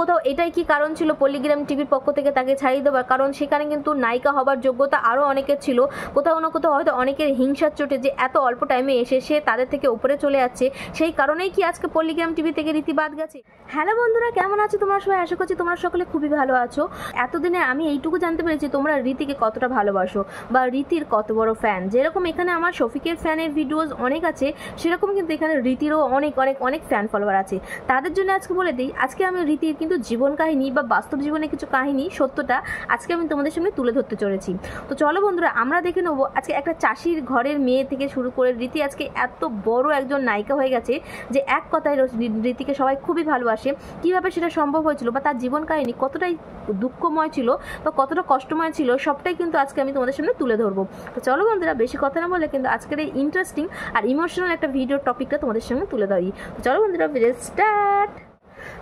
কোথাও এটাই কি কারণ ছিল পল্লিগ্রাম টিভির পক্ষ থেকে তাকে ছাড়িয়ে দেওয়ার? কারণ সেখানে কিন্তু নায়িকা হবার যোগ্যতা আরও অনেকের ছিল। কোথাও না কোথাও হয়তো অনেকের হিংসার চোটে যে এত অল্প টাইমে এসে সে তাদের থেকে উপরে চলে যাচ্ছে, সেই কারণেই কি আজকে পল্লিগ্রাম টিভি থেকে রীতি বাদ গেছে? হ্যালো বন্ধুরা, কেমন আছো তোমরা সবাই? আশা করছি তোমরা সকলে খুবই ভালো আছো। এতদিনে আমি এইটুকু জানতে পেরেছি তোমরা রীতিকে কতটা ভালোবাসো বা রীতির কত বড় ফ্যান। যেরকম এখানে আমার শফিকের ফ্যানের ভিডিওস অনেক আছে, সেরকম কিন্তু এখানে রীতিরও অনেক অনেক অনেক ফ্যান ফলোয়ার আছে। তাদের জন্য আজকে বলে দিই, আজকে আমি রীতির কিন্তু জীবন কাহিনী বা বাস্তব জীবনে কিছু কাহিনী সত্যটা আজকে আমি তোমাদের সামনে তুলে ধরতে চলেছি। তো চলো বন্ধুরা, আমরা দেখে নেবো আজকে একটা চাষির ঘরের মেয়ে থেকে শুরু করে রীতি আজকে এত বড় একজন নায়িকা হয়ে গেছে যে এক কথায় রীতিকে সবাই খুবই ভালোবাসে। কিভাবে সেটা সম্ভব হয়েছিল বা তার জীবন কাহিনী কতটাই দুঃখময় ছিল বা কতটা কষ্টময় ছিল, সবটাই কিন্তু আজকে আমি তোমাদের সামনে তুলে ধরবো। তো চলো বন্ধুরা, বেশি কথা না বলে কিন্তু আজকের এই ইন্টারেস্টিং আর ইমোশনাল একটা ভিডিও টপিকটা তোমাদের সামনে তুলে ধরি। তো চলো বন্ধুরা, ভিডিও স্টার্ট।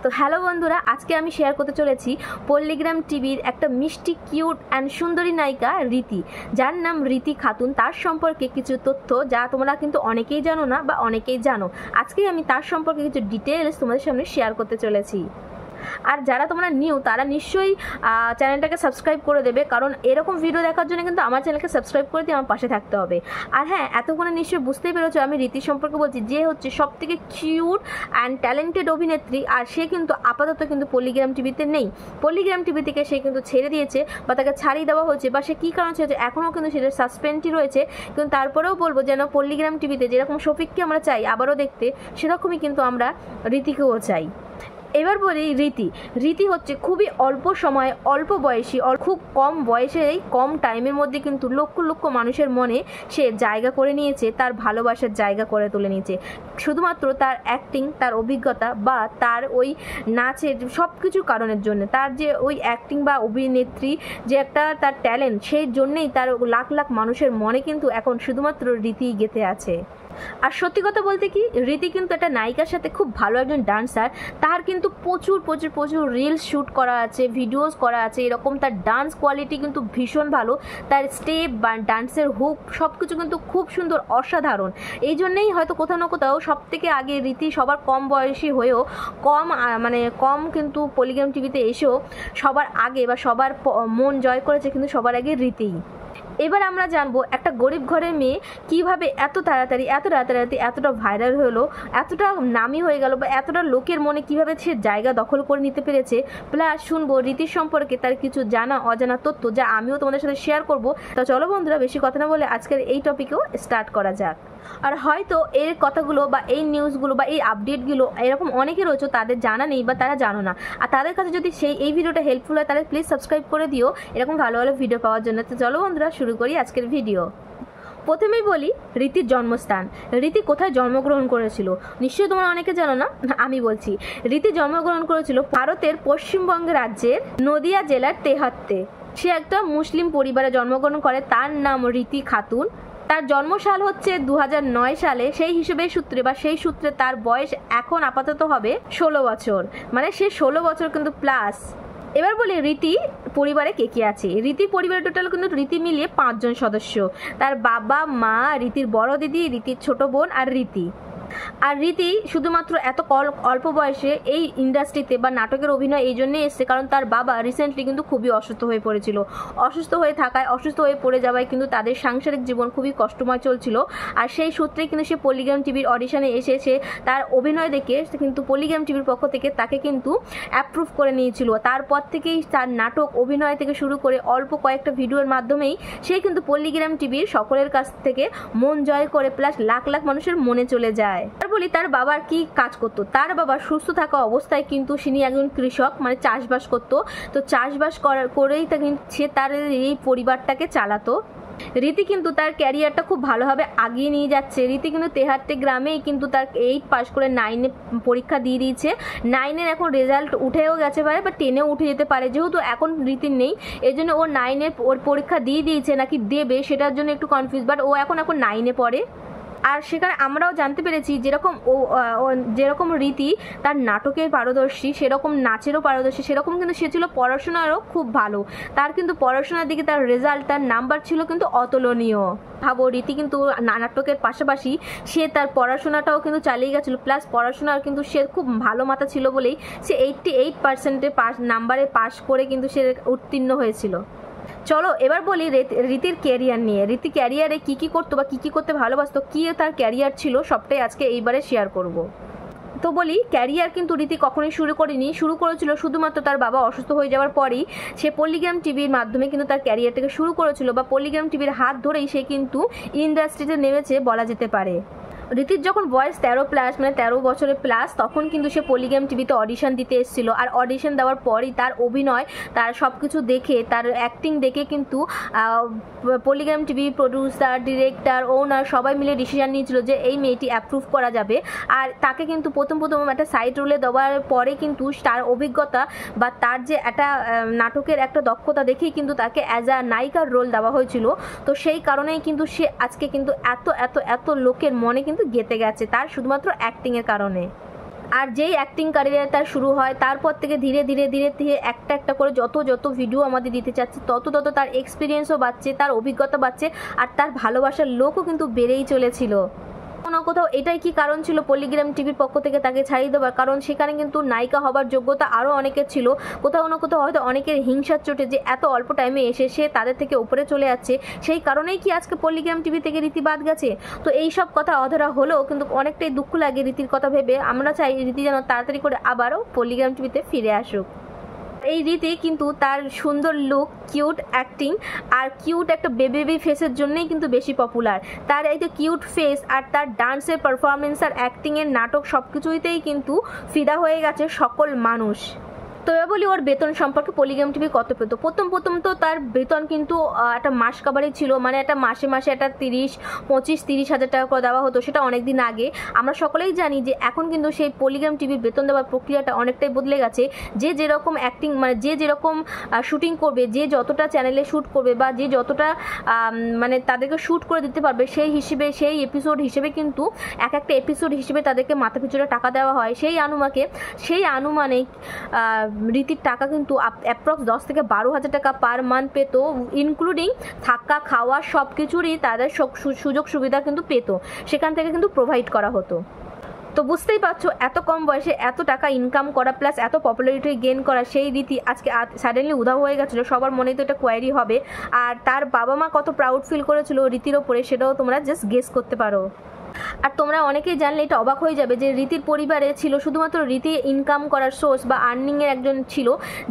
তো হ্যালো বন্ধুরা, আজকে আমি শেয়ার করতে চলেছি পল্লিগ্রাম টিভির একটা মিষ্টি কিউট অ্যান্ড সুন্দরী নায়িকা রীতি, যার নাম রীতি খাতুন। তার সম্পর্কে কিছু তথ্য যা তোমরা কিন্তু অনেকেই জানো না বা অনেকেই জানো, আজকেই আমি তার সম্পর্কে কিছু ডিটেলস তোমাদের সামনে শেয়ার করতে চলেছি। আর যারা তোমরা নিউ তারা নিশ্চয়ই চ্যানেলটাকে সাবস্ক্রাইব করে দেবে, কারণ এরকম ভিডিও দেখার জন্য কিন্তু আমার চ্যানেলকে সাবস্ক্রাইব করে দিয়ে আমার পাশে থাকতে হবে। আর হ্যাঁ, এতক্ষণে নিশ্চয়ই বুঝতেই পেরেছো আমি রীতি সম্পর্কে বলছি, যে হচ্ছে সবথেকে কিউট অ্যান্ড ট্যালেন্টেড অভিনেত্রী। আর সে কিন্তু আপাতত কিন্তু পল্লিগ্রাম টিভিতে নেই। পল্লিগ্রাম টিভি থেকে সে কিন্তু ছেড়ে দিয়েছে বা তাকে ছাড়িয়ে দেওয়া হয়েছে, বা সে কী কারণ ছেড়েছে এখনও কিন্তু সেটা সাসপেন্ডই রয়েছে। কিন্তু তারপরেও বলবো যেন পল্লিগ্রাম টিভিতে যেরকম শফিককে আমরা চাই আবারও দেখতে, সেরকমই কিন্তু আমরা রীতিকেও চাই। এবার বলি রীতি হচ্ছে খুবই অল্প সময়ে, অল্প বয়সী, খুব কম বয়সেই কম টাইমের মধ্যে কিন্তু লক্ষ লক্ষ মানুষের মনে সে জায়গা করে নিয়েছে, তার ভালোবাসার জায়গা করে তুলে নিয়েছে। শুধুমাত্র তার অ্যাক্টিং, তার অভিজ্ঞতা বা তার ওই নাচের সব কিছুর কারণের জন্য, তার যে ওই অ্যাক্টিং বা অভিনেত্রী যে একটা তার ট্যালেন্ট, সেই জন্যেই তার লাখ লাখ মানুষের মনে কিন্তু এখন শুধুমাত্র রীতিই গেঁথে আছে। আর সত্যি কথা বলতে কি, রীতি কিন্তু একটা নায়িকার সাথে খুব ভালো একজন ডান্সার। তার কিন্তু প্রচুর প্রচুর প্রচুর রিলস শ্যুট করা আছে, ভিডিওস করা আছে, এরকম তার ডান্স কোয়ালিটি কিন্তু ভীষণ ভালো। তার স্টেপ বা ডান্সের হুক সব কিছু কিন্তু খুব সুন্দর, অসাধারণ। এই জন্যেই হয়তো কোথাও না কোথাও সব থেকে আগে রীতি সবার কম বয়সী হয়েও কম কিন্তু পল্লিগ্রাম টিভিতে এসেও সবার আগে বা সবার মন জয় করেছে কিন্তু সবার আগে রীতিই। এবার আমরা জানবো একটা গরিব ঘরের মেয়ে কিভাবে এত তাড়াতাড়ি এতটা ভাইরাল হলো, এতটা নামি হয়ে গেল বা এতটা লোকের মনে কিভাবে সে জায়গা দখল করে নিতে পেরেছে। প্লাস শুনবো রীতির সম্পর্কে তার কিছু জানা অজানা তথ্য যা আমিও তোমাদের সাথে শেয়ার করবো। তো চলো বন্ধুরা, বেশি কথা না বলে আজকের এই টপিকেও স্টার্ট করা যাক। আর হয়তো এর কথাগুলো বা এই নিউজগুলো বা এই আপডেটগুলো এরকম অনেকে রয়েছে তাদের জানা নেই বা তারা জানো না। আর তাদের কাছে যদি এই ভিডিওটা হেল্পফুল হয় তাহলে প্লিজ সাবস্ক্রাইব করে দিও এরকম ভালো ভালো ভিডিও পাওয়ার জন্য। তো চলো বন্ধুরা, শুরু করি আজকের ভিডিও। প্রথমেই বলি রীতির জন্মস্থান। রীতি কোথায় জন্মগ্রহণ করেছিল নিশ্চয়ই তোমরা অনেকে জানো না, আমি বলছি। রীতি জন্মগ্রহণ করেছিল ভারতের পশ্চিমবঙ্গ রাজ্যের নদিয়া জেলার তেহাত্তে। সে একটা মুসলিম পরিবারে জন্মগ্রহণ করে, তার নাম রীতি খাতুন। তার জন্মসাল হচ্ছে 2009 সালে। সেই সূত্রে তার বয়স এখন আপাতত হবে 16 বছর, মানে সে 16 বছর কিন্তু প্লাস। এবার বলি রীতি পরিবারে কে কে আছে। রীতি পরিবারে টোটাল কিন্তু রীতি মিলিয়ে 5 জন সদস্য। তার বাবা, মা, রীতির বড় দিদি, রীতির ছোট বোন আর রীতি। আর রীতি শুধুমাত্র এত অল্প বয়সে এই ইন্ডাস্ট্রিতে বা নাটকের অভিনয় এই জন্যই এসছে কারণ তার বাবা রিসেন্টলি কিন্তু খুবই অসুস্থ হয়ে পড়েছিল। অসুস্থ হয়ে পড়ে যাওয়ায় কিন্তু তাদের সাংসারিক জীবন খুবই কষ্টময় চলছিল। আর সেই সূত্রে কিন্তু সে পল্লিগ্রাম টিভির অডিশনে এসেছে। তার অভিনয় দেখে কিন্তু পল্লিগ্রাম টিভির পক্ষ থেকে তাকে কিন্তু অ্যাপ্রুভ করে নিয়েছিল। তারপর থেকেই তার নাটক, অভিনয় থেকে শুরু করে অল্প কয়েকটা ভিডিওর মাধ্যমেই সে কিন্তু পল্লিগ্রাম টিভির সকলের কাছ থেকে মন জয় করে, প্লাস লাখ লাখ মানুষের মনে চলে যায়। আর বলি তার বাবার কি কাজ করতো। তার বাবা সুস্থ থাকা অবস্থায় কিন্তু তিনি একজন কৃষক, মানে চাষবাস করতো। তো চাষবাস করেই সে তার এই পরিবারটাকে চালাতো। রীতি কিন্তু তার ক্যারিয়ারটা খুব ভালোভাবে আগিয়ে নিয়ে যাচ্ছে। রীতি কিন্তু তেহাট্টে গ্রামেই কিন্তু তার 8 পাস করে 9-এ পরীক্ষা দিয়ে দিয়েছে। 9-এর এখন রেজাল্ট উঠেও গেছে পারে বা 10-এও উঠে যেতে পারে, যেহেতু এখন রীতির নেই এই জন্য ও 9-এর পরীক্ষা দিয়ে দিয়েছে নাকি দেবে সেটার জন্য একটু কনফিউজ। বাট ও এখন 9-এ পড়ে। আর সেখানে আমরাও জানতে পেরেছি যেরকম রীতি তার নাটকের পারদর্শী, সেরকম নাচেরও পারদর্শী, সেরকম কিন্তু সে ছিল পড়াশোনারও খুব ভালো। তার কিন্তু পড়াশোনার দিকে তার রেজাল্ট, তার নাম্বার ছিল কিন্তু অতুলনীয়। ভাবো, রীতি কিন্তু নাটকের পাশাপাশি সে তার পড়াশোনাটাও কিন্তু চালিয়ে গেছিলো, প্লাস পড়াশোনার কিন্তু সে খুব ভালো মাথা ছিল বলেই সে 88% নাম্বারে পাশ করে কিন্তু সে উত্তীর্ণ হয়েছিল। চলো এবার বলি রীতির ক্যারিয়ার নিয়ে। রীতি ক্যারিয়ারে কী কী করতো বা কী কী করতে ভালোবাসতো, কী তার ক্যারিয়ার ছিল, সবটাই আজকে এইবারে শেয়ার করব। তো বলি, ক্যারিয়ার কিন্তু রীতি কখনোই শুরু করেনি, শুরু করেছিল শুধুমাত্র তার বাবা অসুস্থ হয়ে যাওয়ার পরেই। সে পল্লিগ্রাম টিভির মাধ্যমে কিন্তু তার ক্যারিয়ারটাকে শুরু করেছিল, বা পল্লিগ্রাম টিভির হাত ধরেই সে কিন্তু ইন্ডাস্ট্রিতে নেমেছে বলা যেতে পারে। রীতির যখন বয়স 13+, মানে 13 বছরের প্লাস, তখন কিন্তু সে পল্লিগ্রাম টিভিতে অডিশন দিতে এসেছিল। আর অডিশন দেওয়ার পরই তার অভিনয়, তার সব কিছু দেখে, তার অ্যাক্টিং দেখে কিন্তু পল্লিগ্রাম টিভি প্রডিউসার, ডিরেক্টর, ওনার সবাই মিলে ডিসিশন নিয়েছিল যে এই মেয়েটি অ্যাপ্রুভ করা যাবে। আর তাকে কিন্তু প্রথম একটা সাইড রোলে দেওয়ার পরে কিন্তু তার অভিজ্ঞতা বা তার যে একটা নাটকের একটা দক্ষতা দেখেই কিন্তু তাকে অ্যাজ আ নায়িকার রোল দেওয়া হয়েছিল। তো সেই কারণেই কিন্তু সে আজকে কিন্তু এত এত এত লোকের মনে কিন্তু গেঁথে গেছে, তার শুধুমাত্র অ্যাক্টিংয়ের কারণে। আর যেই অ্যাক্টিং ক্যারিয়ার তার শুরু হয়, তারপর থেকে ধীরে ধীরে ধীরে ধীরে একটা করে যত ভিডিও আমাদের দিতে চাচ্ছে, তত তার এক্সপিরিয়েন্সও বাড়ছে, তার অভিজ্ঞতা বাড়ছে, আর তার ভালোবাসার লোকও কিন্তু বেড়েই চলেছিল। কোথাও এটাই কি কারণ ছিল পল্লিগ্রাম টিভির পক্ষ থেকে তাকে ছাড়িয়ে দেওয়ার? কারণ সেখানে কিন্তু নায়িকা হবার যোগ্যতা আরও অনেকের ছিল। কোথাও হয়তো অনেকের হিংসার চোটে যে এত অল্প টাইমে এসে সে তাদের থেকে উপরে চলে যাচ্ছে, সেই কারণেই কি আজকে পল্লিগ্রাম টিভি থেকে রীতি বাদ গেছে? তো এই সব কথা অধরা হলেও কিন্তু অনেকটাই দুঃখ লাগে রীতির কথা ভেবে। আমরা চাই রীতি যেন তাড়াতাড়ি করে আবারও পল্লিগ্রাম টিভিতে ফিরে আসুক। এই রীতি কিন্তু তার সুন্দর লুক, কিউট অ্যাক্টিং আর কিউট একটা বেবি ফেসের জন্যই কিন্তু বেশি পপুলার। তার এই যে কিউট ফেস আর তার ডান্সের পারফরমেন্স আর অ্যাক্টিংয়ের নাটক সব কিছুতেই কিন্তু ফিদা হয়ে গেছে সকল মানুষ। তো এবার বলি ওর বেতন সম্পর্কে, পল্লিগ্রাম টিভি কত পেত। প্রথম তো তার বেতন কিন্তু একটা মাস কাবারই ছিল, মানে একটা মাসে একটা 25-30 হাজার টাকা করে দেওয়া হতো। সেটা অনেক দিন আগে। আমরা সকলেই জানি যে এখন কিন্তু সেই পল্লিগ্রাম টিভির বেতন দেওয়ার প্রক্রিয়াটা অনেকটাই বদলে গেছে। যে যেরকম অ্যাক্টিং, মানে যে যেরকম শুটিং করবে, যে যতটা চ্যানেলে শ্যুট করবে বা যে যতটা মানে তাদেরকে শ্যুট করে দিতে পারবে, সেই হিসেবে, সেই এপিসোড হিসেবে কিন্তু একটা এপিসোড হিসেবে তাদেরকে মাথা পিছুটা টাকা দেওয়া হয়। সেই আনুমানিক রীতির টাকা কিন্তু অ্যাপ্রক্স 10 থেকে 12 হাজার টাকা পার মান্থ পেত, ইনক্লুডিং থাকা খাওয়া সব কিছুরই তাদের সুযোগ সুবিধা কিন্তু পেত, সেখান থেকে কিন্তু প্রোভাইড করা হতো। তো বুঝতেই পারছো, এত কম বয়সে এত টাকা ইনকাম করা প্লাস এত পপুলারিটি গেইন করা সেই রীতি আজকে সাডেনলি উধাও হয়ে গেছিলো। সবার মনেই তো এটা কোয়ারি হবে। আর তার বাবা মা কত প্রাউড ফিল করেছিল রীতির ওপরে, সেটাও তোমরা জাস্ট গেস করতে পারো। আর তোমরা অনেকেই জানলে এটা অবাক হয়ে যাবে যে রীতির পরিবারে ছিল শুধুমাত্র রীতি ইনকাম করার সোর্স বা আর্নিংয়ের একজন ছিল,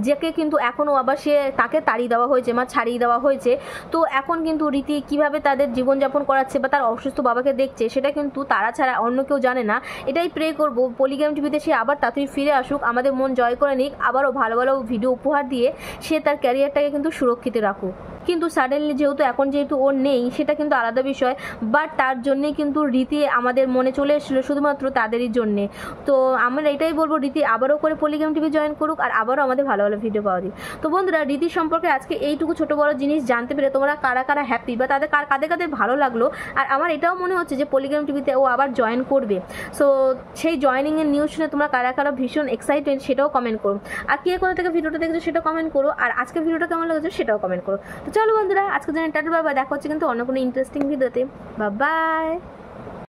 যাকে কিন্তু এখনও আবার তাকে তাড়িয়ে দেওয়া হয়েছে, ছাড়িয়ে দেওয়া হয়েছে। তো এখন কিন্তু রীতি কীভাবে তাদের জীবনযাপন করাচ্ছে বা তার অসুস্থ বাবাকে দেখছে, সেটা কিন্তু তারা ছাড়া অন্য কেউ জানে না। এটাই প্রে করব পল্লিগ্রাম টিভিতে সে আবার তাড়াতাড়ি ফিরে আসুক, আমাদের মন জয় করে নিক, আবারও ভালো ভালো ভিডিও উপহার দিয়ে সে তার ক্যারিয়ারটাকে কিন্তু সুরক্ষিত রাখুক। কিন্তু সাডেনলি যেহেতু ওর নেই, সেটা কিন্তু আলাদা বিষয়। বাট তার জন্যেই কিন্তু রীতি আমাদের মনে চলে এসেছিলো শুধুমাত্র তাদেরই জন্যে। তো আমরা এটাই বলবো রীতি আবারও করে পল্লিগ্রাম টিভি জয়েন করুক আর আবারও আমাদের ভালো ভালো ভিডিও পাওয়া দিই। তো বন্ধুরা, রীতি সম্পর্কে আজকে এইটুকু ছোটো বড় জিনিস জানতে পেরে তোমরা কারা হ্যাপি বা কাদের ভালো লাগলো। আর আমার এটাও মনে হচ্ছে যে পল্লিগ্রাম টিভিতে ও আবার জয়েন করবে। সো সেই জয়েনিংয়ের নিউজ শুনে তোমরা কারা ভীষণ এক্সাইটেড সেটাও কমেন্ট করো। আর কে কোথা থেকে ভিডিওটা দেখছো সেটাও কমেন্ট করো। আর আজকের ভিডিওটা কেমন লাগছে সেটাও কমেন্ট করো। তো চলো বন্ধুরা, আজকে জানি টাটা বাই বাই, দেখা হচ্ছে কিন্তু অন্য কোনো ইন্টারেস্টিং ভিডিওতে। Bye bye.